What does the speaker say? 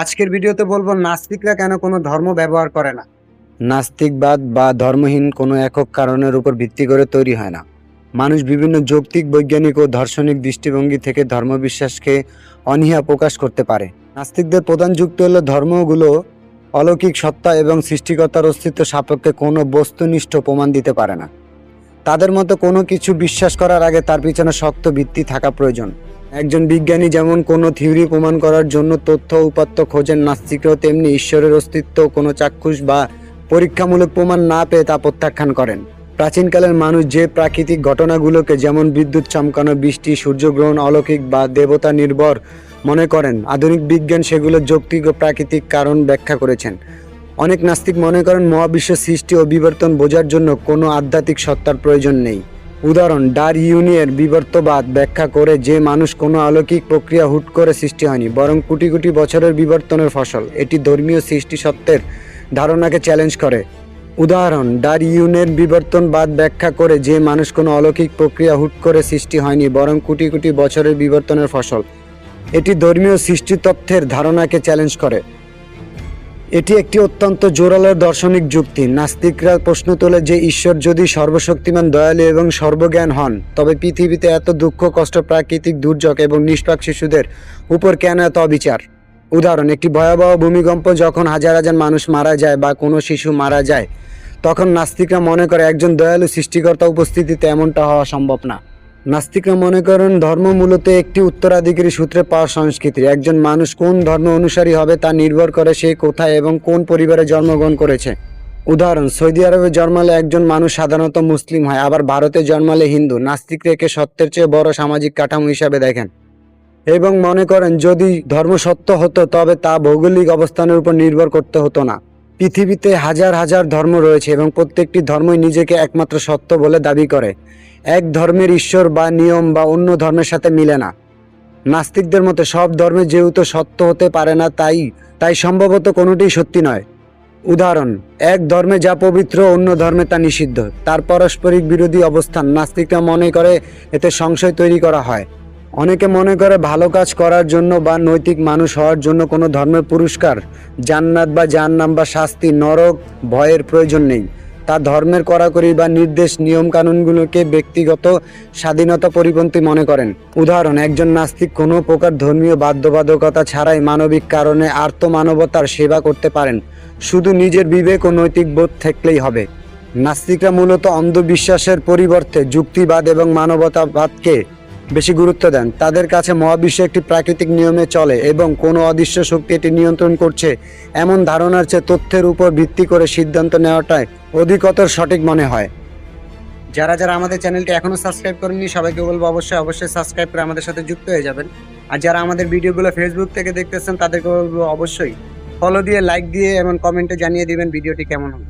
আজকের ভিডিওতে বলবো নাস্তিকরা কেন কোনো ধর্ম ব্যবহার করে না। নাস্তিকবাদ বা ধর্মহীন কোনো একক কারণের উপর ভিত্তি করে তৈরি হয় না। মানুষ বিভিন্ন যৌক্তিক, বৈজ্ঞানিক ও দার্শনিক দৃষ্টিভঙ্গি থেকে ধর্মবিশ্বাসকে অনীহা প্রকাশ করতে পারে। নাস্তিকদের প্রধান যুক্তি হলো ধর্মগুলো অলৌকিক সত্তা এবং সৃষ্টিকর্তার অস্তিত্ব সাপেক্ষে কোনো বস্তুনিষ্ঠ প্রমাণ দিতে পারে না। তাদের মতো কোনো কিছু বিশ্বাস করার আগে তার পিছনে শক্ত ভিত্তি থাকা প্রয়োজন। একজন বিজ্ঞানী যেমন কোনো থিওরি প্রমাণ করার জন্য তথ্য উপাত্ত খোঁজেন, নাস্তিকরাও তেমনি ঈশ্বরের অস্তিত্ব কোনো চাক্ষুষ বা পরীক্ষামূলক প্রমাণ না পেয়ে তা প্রত্যাখ্যান করেন। প্রাচীনকালের মানুষ যে প্রাকৃতিক ঘটনাগুলোকে, যেমন বিদ্যুৎ চমকানো, বৃষ্টি, সূর্যগ্রহণ অলৌকিক বা দেবতা নির্ভর মনে করেন, আধুনিক বিজ্ঞান সেগুলো যৌক্তিক ও প্রাকৃতিক কারণ ব্যাখ্যা করেছেন। অনেক নাস্তিক মনে করেন মহাবিশ্ব সৃষ্টি ও বিবর্তন বোঝার জন্য কোনো আধ্যাত্মিক সত্তার প্রয়োজন নেই। উদাহরণ, ডারউইনের বিবর্তবাদ ব্যাখ্যা করে যে মানুষ কোনো অলৌকিক প্রক্রিয়া হুট করে সৃষ্টি হয়নি, বরং কোটি কোটি বছরের বিবর্তনের ফসল। এটি ধর্মীয় সৃষ্টি সত্ত্বের ধারণাকে চ্যালেঞ্জ করে। উদাহরণ, ডারউইনের বিবর্তনবাদ ব্যাখ্যা করে যে মানুষ কোনো অলৌকিক প্রক্রিয়া হুট করে সৃষ্টি হয়নি, বরং কোটি কোটি বছরের বিবর্তনের ফসল। এটি ধর্মীয় সৃষ্টি তত্ত্বের ধারণাকে চ্যালেঞ্জ করে। এটি একটি অত্যন্ত জোরালো দার্শনিক যুক্তি। নাস্তিকরা প্রশ্ন তোলে যে ঈশ্বর যদি সর্বশক্তিমান, দয়ালু এবং সর্বজ্ঞান হন, তবে পৃথিবীতে এত দুঃখ, কষ্ট, প্রাকৃতিক দুর্যোগ এবং নিষ্পাপ শিশুদের উপর কেন এত অবিচার? উদাহরণ, একটি ভয়াবহ ভূমিকম্প যখন হাজার হাজার মানুষ মারা যায় বা কোনো শিশু মারা যায়, তখন নাস্তিকরা মনে করে একজন দয়ালু সৃষ্টিকর্তা উপস্থিতিতে এমনটা হওয়া সম্ভব না। নাস্তিকরা মনে করেন ধর্ম মূলত একটি উত্তরাধিকারী সূত্রে পাওয়া সংস্কৃতি। একজন মানুষ কোন ধর্ম অনুসারী হবে তা নির্ভর করে সে কোথায় এবং কোন পরিবারে জন্মগ্রহণ করেছে। উদাহরণ, সৌদি আরবে জন্মালে একজন মানুষ সাধারণত মুসলিম হয়, আবার ভারতে জন্মালে হিন্দু। নাস্তিকরা একে সত্যের চেয়ে বড় সামাজিক কাঠামো হিসাবে দেখেন এবং মনে করেন যদি ধর্ম সত্য হতো তবে তা ভৌগোলিক অবস্থানের উপর নির্ভর করতে হতো না। পৃথিবীতে হাজার হাজার ধর্ম রয়েছে এবং প্রত্যেকটি ধর্মই নিজেকে একমাত্র সত্য বলে দাবি করে। এক ধর্মের ঈশ্বর বা নিয়ম বা অন্য ধর্মের সাথে মিলে না। নাস্তিকদের মতে সব ধর্মে যেহেতু সত্য হতে পারে না, তাই সম্ভবত কোনোটিই সত্যি নয়। উদাহরণ, এক ধর্মে যা পবিত্র, অন্য ধর্মে তা নিষিদ্ধ। তার পারস্পরিক বিরোধী অবস্থান। নাস্তিকরা মনে করে এতে সংশয় তৈরি করা হয়। অনেকে মনে করে ভালো কাজ করার জন্য বা নৈতিক মানুষ হওয়ার জন্য কোনো ধর্মের পুরস্কার, জান্নাত বা জাহান্নাম বা শাস্তি, নরক ভয়ের প্রয়োজন নেই। তা ধর্মের কড়াকড়ি বা নির্দেশ, নিয়মকানুনগুলোকে ব্যক্তিগত স্বাধীনতা পরিপন্থী মনে করেন। উদাহরণ, একজন নাস্তিক কোনো প্রকার ধর্মীয় বাধ্যবাধকতা ছাড়াই মানবিক কারণে আর্ত মানবতার সেবা করতে পারেন, শুধু নিজের বিবেক ও নৈতিক বোধ থাকলেই হবে। নাস্তিকরা মূলত অন্ধবিশ্বাসের পরিবর্তে যুক্তিবাদ এবং মানবতাবাদকে বেশি গুরুত্ব দেন। তাদের কাছে মহাবিশ্ব একটি প্রাকৃতিক নিয়মে চলে এবং কোনো অদৃশ্য শক্তি এটি নিয়ন্ত্রণ করছে, এমন ধারণার চেয়ে তথ্যের উপর ভিত্তি করে সিদ্ধান্ত নেওয়াটাই অধিকতর সঠিক মনে হয়। যারা যারা আমাদের চ্যানেলটি এখনও সাবস্ক্রাইব করেননি, সবাইকে বলবো অবশ্যই সাবস্ক্রাইব করে আমাদের সাথে যুক্ত হয়ে যাবেন। আর যারা আমাদের ভিডিওগুলো ফেসবুক থেকে দেখতেছেন, তাদেরকে বলবো অবশ্যই ফলো দিয়ে, লাইক দিয়ে এবং কমেন্টে জানিয়ে দিবেন ভিডিওটি কেমন হলো।